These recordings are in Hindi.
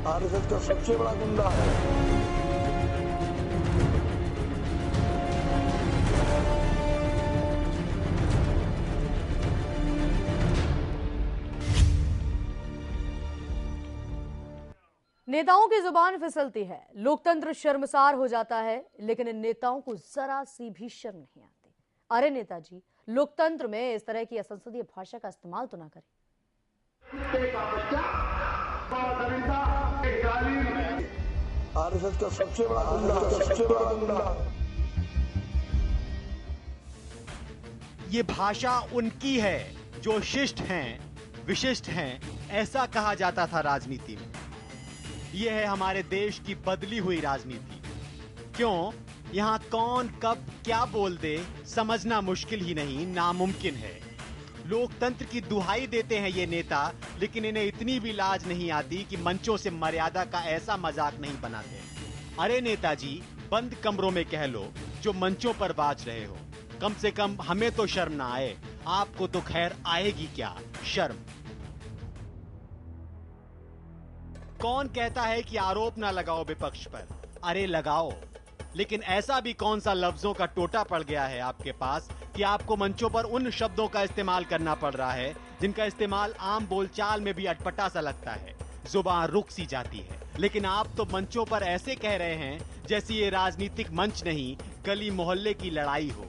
आरएसएस का सबसे बड़ा गुंडा है। नेताओं की जुबान फिसलती है, लोकतंत्र शर्मसार हो जाता है, लेकिन इन नेताओं को जरा सी भी शर्म नहीं आती। अरे नेताजी, लोकतंत्र में इस तरह की असंसदीय भाषा का इस्तेमाल तो ना करें। आरएसएस का सबसे बड़ा गुंडा। ये भाषा उनकी है जो शिष्ट हैं, विशिष्ट हैं, ऐसा कहा जाता था राजनीति में। यह है हमारे देश की बदली हुई राजनीति। क्यों? यहां कौन कब क्या बोल दे समझना मुश्किल ही नहीं, नामुमकिन है। लोकतंत्र की दुहाई देते हैं ये नेता, लेकिन इन्हें इतनी भी लाज नहीं आती कि मंचों से मर्यादा का ऐसा मजाक नहीं बनाते। अरे नेताजी, बंद कमरों में कह लो जो मंचों पर बाज रहे हो। कम से कम हमें तो शर्म ना आए, आपको तो खैर आएगी क्या शर्म। कौन कहता है कि आरोप ना लगाओ विपक्ष पर? अरे लगाओ, लेकिन ऐसा भी कौन सा लफ्जों का टोटा पड़ गया है आपके पास कि आपको मंचों पर उन शब्दों का इस्तेमाल करना पड़ रहा है जिनका इस्तेमाल आम बोलचाल में भी अटपटा सा लगता है, जुबान रुक सी जाती है। लेकिन आप तो मंचों पर ऐसे कह रहे हैं जैसे ये राजनीतिक मंच नहीं, गली मोहल्ले की लड़ाई हो।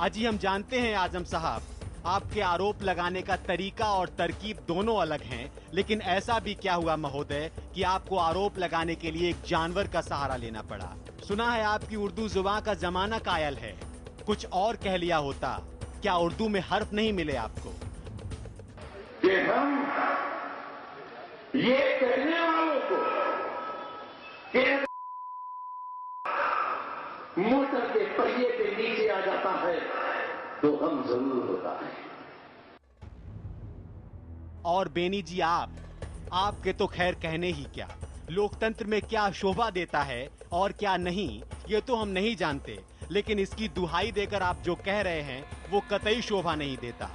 अजी हम जानते हैं आजम साहब, आपके आरोप लगाने का तरीका और तरकीब दोनों अलग हैं, लेकिन ऐसा भी क्या हुआ महोदय कि आपको आरोप लगाने के लिए एक जानवर का सहारा लेना पड़ा। सुना है आपकी उर्दू जुबान का जमाना कायल है, कुछ और कह लिया होता। क्या उर्दू में हर्फ नहीं मिले आपको? कि हम ये कहने वालों को कि मोटर के पहिए के नीचे आ जाता है तो हम जरूर होता है। और बेनी जी आपके तो खैर कहने ही क्या। लोकतंत्र में क्या शोभा देता है और क्या नहीं, ये तो हम नहीं जानते, लेकिन इसकी दुहाई देकर आप जो कह रहे हैं वो कतई शोभा नहीं देता।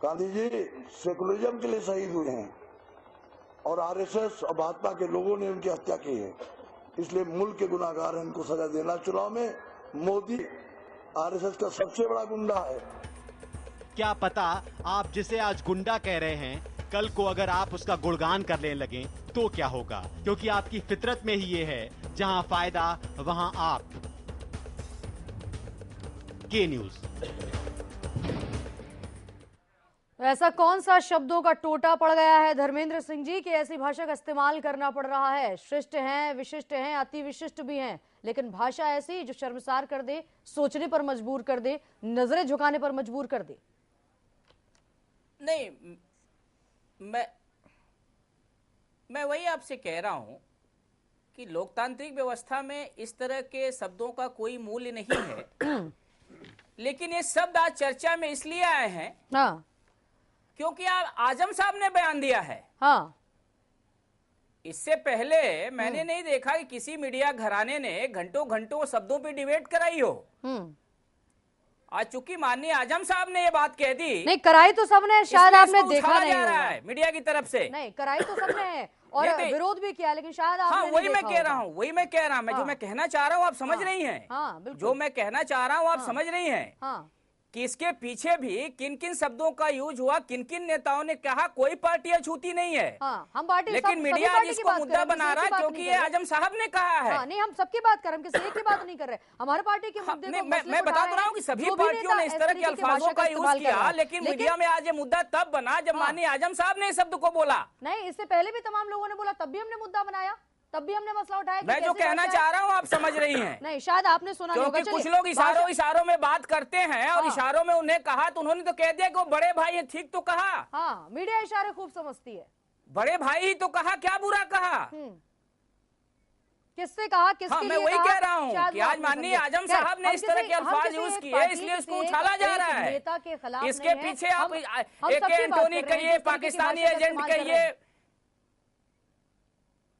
गांधी जी सेकुलरिज्म के लिए शहीद हुए हैं और आरएसएस और भाजपा के लोगों ने उनकी हत्या की है, इसलिए मुल्क के गुनाहगार हैं, इनको सजा देना। चुनाव में मोदी आरएसएस का सबसे बड़ा गुंडा है। क्या पता आप जिसे आज गुंडा कह रहे हैं, कल को अगर आप उसका गुणगान करने लगे तो क्या होगा, क्योंकि आपकी फितरत में ही ये है, जहां फायदा वहां आप। के न्यूज। ऐसा कौन सा शब्दों का टोटा पड़ गया है धर्मेंद्र सिंह जी कि ऐसी भाषा का इस्तेमाल करना पड़ रहा है? शिष्ट हैं, विशिष्ट हैं, अति विशिष्ट भी हैं, लेकिन भाषा ऐसी जो शर्मसार कर दे, सोचने पर मजबूर कर दे, नजरें झुकाने पर मजबूर कर दे। नहीं, मैं वही आपसे कह रहा हूं कि लोकतांत्रिक व्यवस्था में इस तरह के शब्दों का कोई मूल्य नहीं है। लेकिन ये शब्द आज चर्चा में इसलिए आए हैं हाँ, क्योंकि आजम साहब ने बयान दिया है। हाँ, इससे पहले मैंने नहीं देखा कि किसी मीडिया घराने ने घंटों घंटों शब्दों पे डिबेट कराई हो। आज चूंकि माननीय आजम साहब ने ये बात कह दी, नहीं कराई तो सबने, शायद आपने देखा नहीं जा रहा है मीडिया की तरफ से। नहीं कराई तो सबने है और विरोध भी किया, लेकिन शायद आपने नहीं वही देखा मैं कह रहा हूँ, वही मैं कह रहा हूँ। जो मैं कहना चाह रहा हूँ आप समझ रही हैं। जो मैं कहना चाह रहा हूँ आप समझ रही हैं कि इसके पीछे भी किन किन शब्दों का यूज हुआ, किन किन नेताओं ने कहा। कोई पार्टी अछूती नहीं है। हम पार्टी, लेकिन मीडिया आज इसको मुद्दा बना रहा है क्योंकि ये आजम साहब ने कहा है। नहीं, हम सबकी बात कर रहे हैं, हम किसी एक की बात नहीं कर रहे। हमारे पार्टी के मुद्दे को मैं बता रहा हूँ कि सभी पार्टियों ने इस तरह के अल्फाजों का यूज किया, लेकिन मीडिया में आज ये मुद्दा तब बना जब माननीय आजम साहब ने इस शब्द को बोला। नहीं, इससे पहले भी तमाम लोगों ने बोला, तब भी हमने मुद्दा बनाया, तब भी हमने मसला उठाया। मैं जो कहना चाह रहा हूँ आप समझ रही हैं। नहीं, शायद आपने सुना नहीं होगा। कुछ लोग इशारों में बात करते हैं और इशारों में उन्हें कहा तो उन्होंने तो कह दिया कि वो बड़े भाई हैं। ठीक तो कहा। हाँ, मीडिया इशारे खूब समझती है। बड़े भाई ही तो कहा, क्या बुरा कहा। किससे कहा, किसके लिए मैं वही कह रहा हूँ कि आज माननीय आजम साहब ने इस तरह के अल्फाज यूज किए, इसलिए उसको उछाला जा रहा है। नेता के खिलाफ इसके पीछे आप एके एंटोनी कहिए, पाकिस्तानी एजेंट कहिए,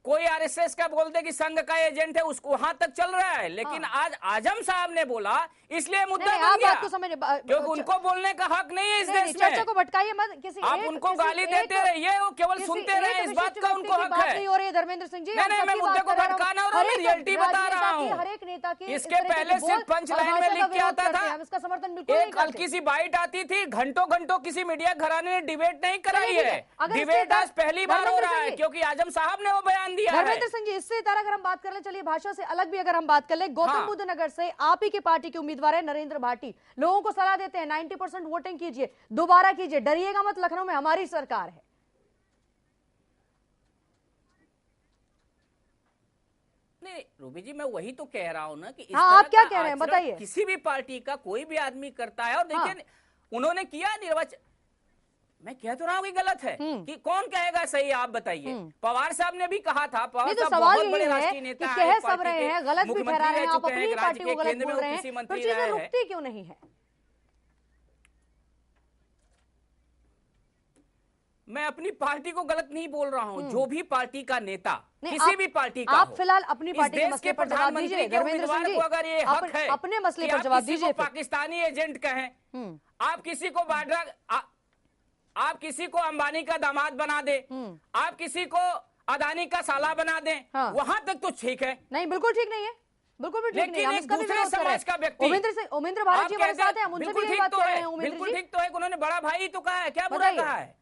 कोई आरएसएस का बोलते कि संघ का एजेंट है, उसको वहां तक चल रहा है, लेकिन आज आजम साहब ने बोला इसलिए मुद्दा बन गया, क्योंकि उनको बोलने का हक नहीं है इस देश में। चर्चा को भटकाइए मत, किसी आप उनको गाली देते रहिए, वो केवल सुनते रहे, इस बात का उनको हक है। नहीं हो रही धर्मेंद्र सिंह जी, नहीं, मैं मुद्दे को भटकाना और रियलिटी बता रहा हूँ। हर एक नेता की इसके पहले सिर्फ पंच लाइन में लिख के आता था, इसका समर्थन बिल्कुल एक हल्की सी बाइट आती थी, घंटों घंटों किसी मीडिया घराने ने डिबेट नहीं कराई है। डिबेट आज पहली बार हो रहा है क्योंकि आजम साहब ने वो बयान दिया है। धर्मेंद्र सिंह जी, इससे तरह अगर हम बात कर ले, चलिए भाषा से अलग भी अगर हम बात कर ले, गौतम बुद्ध नगर से आप ही की पार्टी के उम्मीदवार है नरेंद्र भाटी, लोगों को सलाह देते हैं 90% वोटिंग कीजिए, दोबारा कीजिए, डरिएगा मत, लखनऊ में हमारी सरकार है। नहीं रूबी जी, मैं वही तो कह रहा हूं ना कि आप क्या कह रहे हैं बताइए। किसी भी पार्टी का कोई भी आदमी करता है, और देखिए उन्होंने किया निर्वाचन, मैं कह तो रहा हूँ कि गलत है, कि कौन कहेगा सही, आप बताइए। पवार साहब ने भी कहा था, पवार साहब बहुत बड़े राष्ट्रीय नेता हैं, कह सब रहे हैं, गलत भी ठहरा रहे हैं, आप अपनी पार्टी को गलत बोल रहे हैं, पर चीजें रुकती क्यों नहीं है? मैं अपनी पार्टी को गलत नहीं बोल रहा हूँ, जो भी पार्टी का नेता, किसी भी पार्टी का आप फिलहाल अपनी पार्टी के मसले पर जवाब दीजिए। धर्मेंद्र सिंह जी, अगर ये हक है अपने मसले पर जवाब दीजिए। पाकिस्तानी एजेंट कहें, आप किसी को बाड्रा, आप किसी को अंबानी का दामाद बना दे, आप किसी को अदानी का साला बना दें, वहां तक तो ठीक है। नहीं, बिल्कुल ठीक नहीं है, बिल्कुल भी ठीक नहीं है। लेकिन दूसरे समाज का व्यक्ति, उमेंद्र भारत जी हमारे साथ हैं, हम उनसे भी यही बात कर रहे हैं। बिल्कुल ठीक तो है, उन्होंने बड़ा भाई तो कहा है, क्या बुरा कहा है?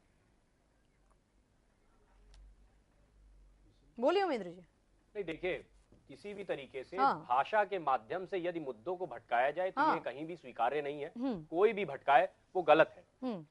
बोलिए उमेंद्र जी। नहीं देखिए, किसी भी तरीके से भाषा के माध्यम से यदि मुद्दों को भटकाया जाए तो ये कहीं भी स्वीकार्य नहीं है। कोई भी भटकाए वो गलत है।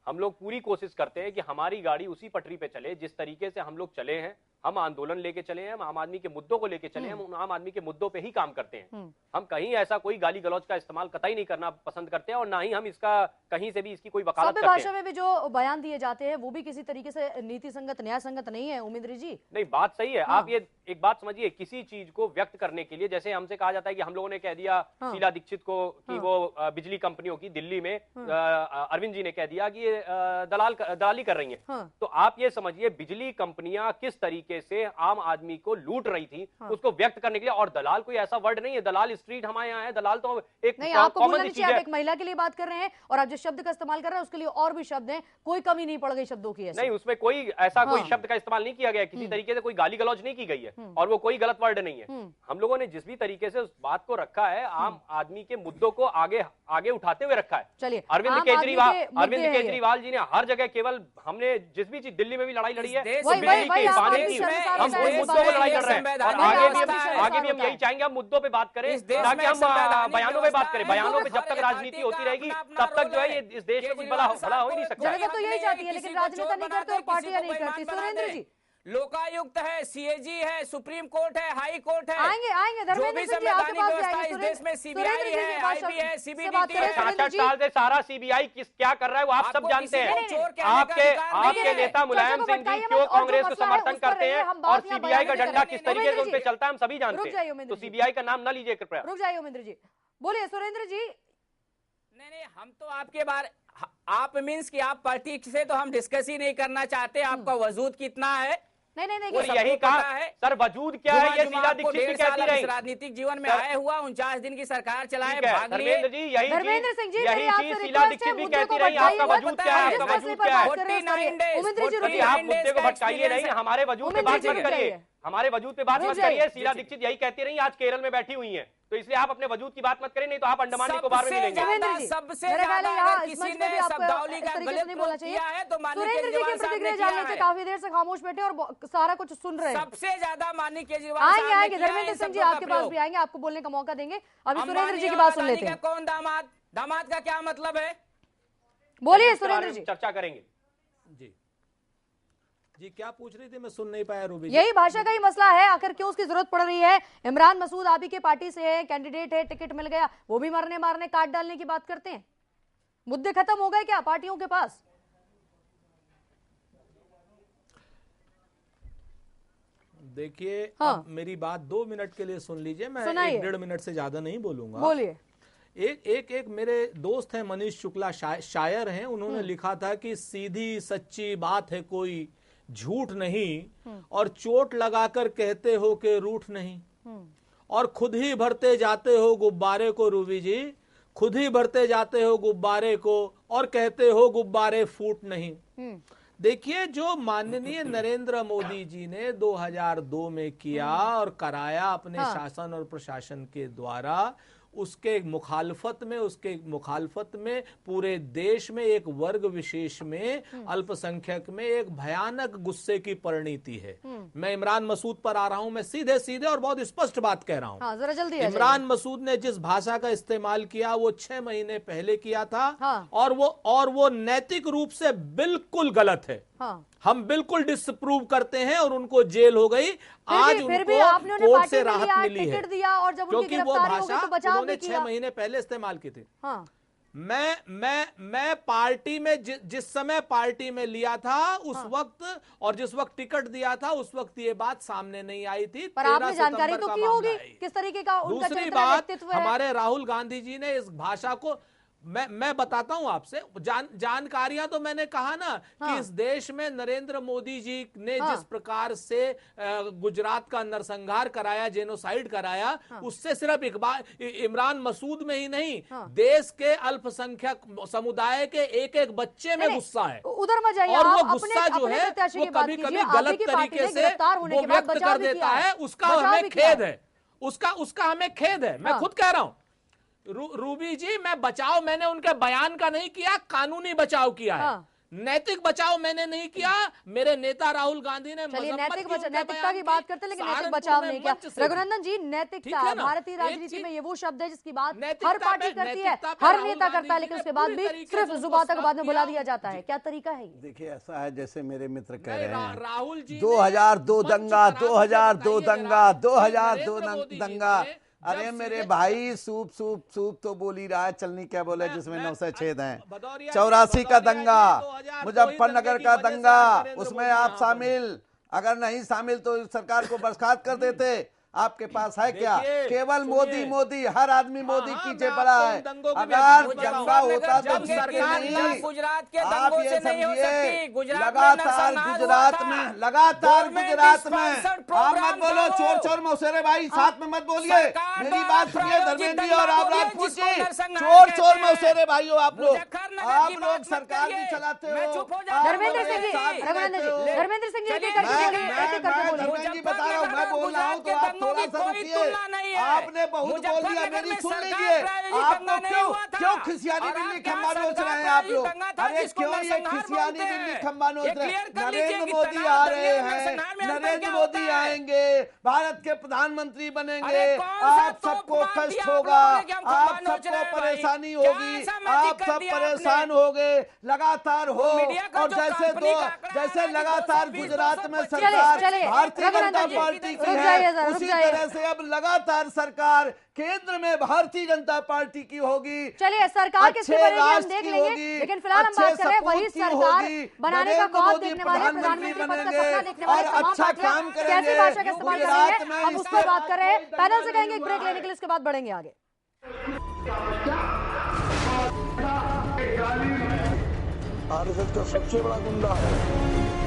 हम लोग पूरी कोशिश करते हैं कि हमारी गाड़ी उसी पटरी पे चले जिस तरीके से हम लोग चले हैं। हम आंदोलन लेके चले हैं, हम आम आदमी के मुद्दों को लेके चले हैं, हम आम आदमी के मुद्दों पे ही काम करते हैं। हम कहीं ऐसा कोई गाली गलौज का इस्तेमाल कतई नहीं करना पसंद करते हैं, और ना ही हम इसका कहीं से भी इसकी कोई वकालत करते हैं। भाषा में भी जो बयान दिए जाते हैं वो भी किसी तरीके से नीति संगत, न्याय संगत नहीं है उमेंद्र जी। नहीं, बात सही है। आप ये एक बात समझिए, किसी चीज को व्यक्त करने के लिए, जैसे हमसे कहा जाता है कि हम लोगों ने कह दिया शीला दीक्षित को कि वो बिजली कंपनियों की दिल्ली में अरविंद जी ने कह दिया कि ये दलाली कर रही हैं। तो आप ये समझिए बिजली कंपनियां किस तरीके से आम आदमी को लूट रही थी, उसको व्यक्त करने के लिए। और दलाल कोई ऐसा वर्ड नहीं है, दलाल स्ट्रीट हमारे यहाँ है, दलाल तो एक नहीं, आपको बोलना नहीं चाहिए। आप एक महिला के लिए बात कर रहे हैं और आप जिस शब्द का इस्तेमाल कर रहे हैं उसके लिए और भी शब्द हैं, कोई कमी नहीं पड़ गई शब्दों की। नहीं, उसमें कोई ऐसा कोई शब्द का इस्तेमाल नहीं किया गया, किसी तरीके से कोई गाली गलौज नहीं की गई है, और वो कोई गलत वर्ड नहीं है। हम लोगों ने जिस भी तरीके से उस बात को रखा है, आम आदमी के मुद्दों को आगे उठाते हुए रखा है। चलिए, अरविंद केजरीवाल जी ने हर जगह, केवल हमने जिस भी चीज दिल्ली में भी लड़ाई लड़ी है, हम मुद्दों पर लड़ाई कर रहे हैं, और आगे भी हम यही चाहेंगे, हम मुद्दों पे बात करें, ताकि हम बयानों पे बात करें। बयानों पे जब तक राजनीति होती रहेगी तब तक जो है ये इस देश में कुछ भला हो ही नहीं सकता। जनता तो यही चाहती है, लेकिन राजनेता नहीं करते और पार्टियां नहीं करती। सुरेंद्र जी, लोकायुक्त है, सीएजी है, सुप्रीम कोर्ट है, हाई कोर्ट है, आएंगे धर्मेंद्र सिंह जी आपके पास भी आएंगे। इस देश में सीबीआई है, आईबी है, सीबीडीटी है। 66 साल से सारा सीबीआई क्या कर रहा है वो आप सब जानते हैं। आपके नेता मुलायम सिंह जी क्यों कांग्रेस को समर्थन करते हैं और सीबीआई का डंडा किस तरीके से उन पे चलता है हम सभी जानते हैं। तो सीबीआई का नाम न लीजिए कृपया। रुक जाइए उमेंद्र जी, बोलिए सुरेंद्र जी। नहीं, हम तो आपके बारे, आप मीन्स कि आप पार्टी से तो हम डिस्कस ही नहीं करना चाहते, आपका वजूद कितना है। नहीं, यही कहा है सर, वजूद क्या है ये शीला दीक्षित भी कहती रही। राजनीतिक जीवन में आए हुआ 49 दिन की सरकार चलाए, धर्मेंद्र जी यही चीज शीला दीक्षित भी कहती रही। आपका वजूद क्या है, आपका वजूद क्या है? 49 डेज आप मुद्दे को भटकाइए नहीं, हमारे वजूद पे बात मत करिए, हमारे वजूद पे बात मत करिए। शीला दीक्षित यही कहती रही, आज केरल में बैठी हुई है, तो इसलिए आप अपने वजूद की बात मत करें, नहीं तो आप अंडमान निकोबार में मिलेंगे। सबसे ज्यादा किसी ने शब्दावली का गलत प्रयोग किया है तो माननीय केजरीवाल साहब ने किया है। काफी देर से खामोश बैठे और सारा कुछ सुन रहे हैं। सबसे ज्यादा माननीय केजरीवाल साहब ने आएंगे धर्मेंद्र सिंह जी आपके पास भी आएंगे, आपको बोलने का मौका देंगे। अभी सुरेंद्र जी की बात सुन लेते हैं। कौन दामाद का क्या मतलब है, बोलिए सुरेंद्र जी। चर्चा करेंगे जी क्या पूछ रही थी, मैं सुन नहीं पाया रूबी। यही भाषा का ही मसला है, आखिर क्यों उसकी जरूरत पड़ रही है। इमरान मसूद आप ही के पार्टी से है, कैंडिडेट है, टिकट मिल गया, वो भी मारने काट डालने की बात करते हैं। मुद्दे खत्म हो गए क्या पार्टियों के पास? देखिए, अब मेरी बात 2 मिनट के लिए सुन लीजिए, मैं 1-1.5 मिनट से ज्यादा नहीं बोलूंगा। बोलिए। एक मेरे दोस्त हैं मनीष शुक्ला, शायर हैं, उन्होंने लिखा था कि सीधी सच्ची बात है कोई झूठ नहीं और चोट लगाकर कहते हो कि रूठ नहीं, और खुद ही भरते जाते हो गुब्बारे को रूबी जी, खुद ही भरते जाते हो गुब्बारे को और कहते हो गुब्बारे फूट नहीं। देखिए, जो माननीय नरेंद्र मोदी जी ने 2002 में किया और कराया अपने शासन और प्रशासन के द्वारा, उसके मुखालफत में पूरे देश में एक वर्ग विशेष में अल्पसंख्यक में एक भयानक गुस्से की परिणति है। मैं इमरान मसूद पर आ रहा हूं, मैं सीधे सीधे और बहुत स्पष्ट बात कह रहा हूं। जरा जल्दी इमरान मसूद ने जिस भाषा का इस्तेमाल किया वो 6 महीने पहले किया था, और वो नैतिक रूप से बिल्कुल गलत है। हम बिल्कुल डिसअप्रूव करते हैं और उनको जेल हो गई। आज उनको कोर्ट से राहत मिली है क्योंकि वो भाषा उन्होंने 6 महीने पहले इस्तेमाल की थी। मैं पार्टी में जिस समय पार्टी में लिया था उस वक्त, और जिस वक्त टिकट दिया था उस वक्त ये बात सामने नहीं आई थी। पर आपने जानकारी तो की होगी किस तरीके का उनका दूसरी बात, हमारे राहुल गांधी जी ने इस भाषा को, मैं बताता हूं आपसे जानकारियां तो मैंने कहा ना कि इस देश में नरेंद्र मोदी जी ने जिस प्रकार से गुजरात का नरसंहार कराया, जेनोसाइड कराया, उससे सिर्फ इमरान मसूद में ही नहीं, देश के अल्पसंख्यक समुदाय के एक एक बच्चे में गुस्सा है। उधर मत जाइए, और वो गुस्सा जो है वो कभी कभी गलत तरीके से वो व्यक्त कर देता है, उसका हमें खेद है, उसका हमें खेद है। मैं खुद कह रहा हूं रूबी जी, मैंने उनके बयान का नहीं किया, कानूनी बचाव किया है। नैतिक बचाव मैंने नहीं किया। मेरे नेता राहुल गांधी ने नैतिकता की बात करते लेकिन नैतिक बचाव नहीं किया। रघुनंदन जी, नैतिकता भारतीय राजनीति में ये वो शब्द है जिसकी बात हर पार्टी करती है, हर नेता करता है, लेकिन उसके बाद भी सिर्फ जुबान तक बाद में बुला दिया जाता है। क्या तरीका है? देखिए, ऐसा है जैसे मेरे मित्र कह रहे हैं, राहुल जी 2002 दंगा, 2002 दंगा, 2002 दंगा। अरे मेरे भाई, सूप तो बोल ही रहा है, चलनी क्या बोले जिसमें 9 से छेद हैं। 84 का दंगा, मुजफ्फरनगर का दंगा, उसमें आप शामिल, अगर नहीं शामिल तो सरकार को बर्खास्त कर देते। आपके पास है क्या? केवल मोदी, हर आदमी मोदी पीछे पड़ा है। अगर दंगा होता तो सरकार गुजरात के दंगों से नहीं हो सकती। लगातार गुजरात में आप मत बोलो चोर मौसेरे भाई, साथ में मत बोलिए, मेरी बात सुनिए धर्मेंद्र जी और आप राजपूत जी। चोर मौसेरे भाई हो आप लोग सरकार भी चलाते हो। धर्मेंद्र सिंह जी बता रहा हूँ, मैं बोल रहा हूँ तो आप थोड़ा सा रुकिए। आपने बहुत बोल दिया, मेरी सुन लीजिए। आपको क्यों खिसियानी बिल्ली खंबा नोच रहे हैं आप लोग? अरे क्यों ये खिसियानी बिल्ली खंबा नोच रहे हैं? नरेंद्र मोदी आ रहे हैं, नरेंद्र मोदी आएंगे, भारत के प्रधानमंत्री बनेंगे, आप सबको कष्ट होगा, आप सबको परेशानी होगी, आप सब परेशान होंगे, लगातार हो। और जैसे लगातार गुजरात में सरकार भारतीय जनता पार्टी की है, उसी तरह से अब लगातार सरकार केंद्र में भारतीय जनता पार्टी की होगी। चलिए, सरकार किसकी बनेगी हम देख लेंगे, लेकिन फिलहाल हम बात कर रहे हैं वही सरकार बनाने का ख्वाब देखने वाले, प्रधानमंत्री पद का सपना देखने वाले, अच्छा काम करेंगे, कैसी भाषा का इस्तेमाल करेंगे, हम उस पर बात कर रहे हैं। पैनल से कहेंगे एक ब्रेक लेने के लिए, उसके बाद बढ़ेंगे आगे। आरएसएस का सबसे बड़ा गुंडा है